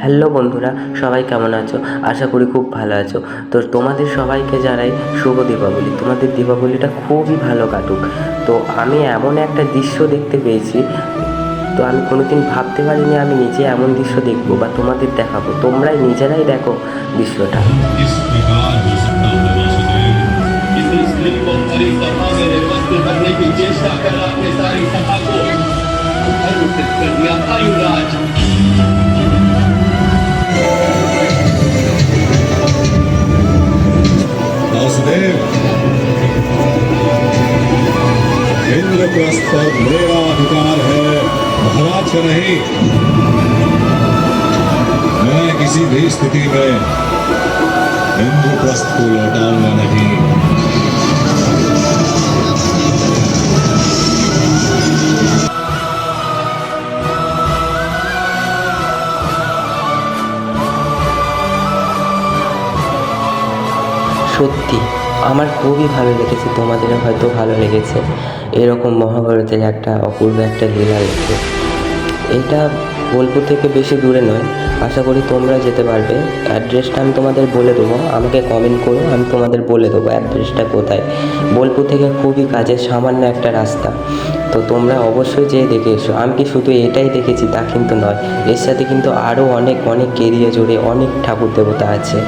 Hello বন্ধুরা, সবাই কেমন আছো? আশা করি খুব ভালো আছো। তো তোমাদের সবাইকে জানাই শুভ দীপাবলি। তোমাদের দীপাবলিটা খুবই ভালো কাটুক। তো আমি এমন একটা দৃশ্য দেখতে পেয়েছি, তো আমি কোনোদিন ভাবতে পারিনি আমি নিজে এমন দৃশ্য দেখবো বা তোমাদের দেখাবো। তোমরাই নিজেরাই দেখো দৃশ্যটা। इस प्रकार हो सकता है वासुदेव। इस स्त्री को हरी सभा में निर्वस्त्र करने की चेष्टा कर आपने सारी सभा को धर्मसिद्ध कर दिया था युवराज। वासुदेव, इंद्रप्रस्थ पर मेरा अधिकार है, महाराज का नहीं। मैं किसी भी स्थिति में इंद्रप्रस्थ को लौटाऊंगा नहीं। সত্যি আমার খুবই ভালো লেগেছে, তোমাদেরও হয়তো ভালো লেগেছে এরকম মহাভারতের একটা অপূর্ব একটা লীলা দেখতে। এটা বোলপুর থেকে বেশি দূরে নয়, আশা করি তোমরা যেতে পারবে। অ্যাড্রেসটা আমি তোমাদের বলে দেবো, আমাকে কমেন্ট করো, আমি তোমাদের বলে দেবো অ্যাড্রেসটা কোথায়। বোলপুর থেকে খুবই কাজের সামান্য একটা রাস্তা, তো তোমরা অবশ্যই যেয়ে দেখে এসো। আমি কি শুধু এটাই দেখেছি তা কিন্তু নয়, এর সাথে কিন্তু আরও অনেক অনেক কেরিয়া জুড়ে অনেক ঠাকুর দেবতা আছে।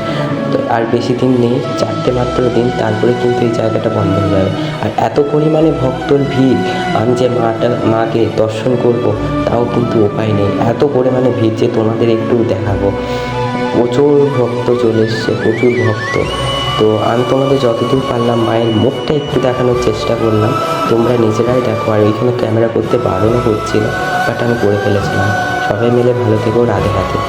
তো আর বেশি দিন নেই, 4টে মাত্র দিন, তারপরে কিন্তু এই জায়গাটা বন্ধ হয়ে যাবে। আর এত পরিমাণে ভক্তর ভিড়, আমি যে মাকে দর্শন করব তাও কিন্তু উপায় নেই। এত পরিমাণে ভিড় যে তোমাদের একটু দেখাবো। প্রচুর ভক্ত চলে এসছে, প্রচুর ভক্ত। তো আমি তোমাদের যতদূর পারলাম মায়ের মুখটা একটু দেখানোর চেষ্টা করলাম, তোমরা নিজেরাই দেখো। আর ওইখানে ক্যামেরা করতে বারণও হচ্ছিল, বাট আমি করে ফেলেছিলাম। সবাই মিলে ভালো থেকো, রাধে রাধে।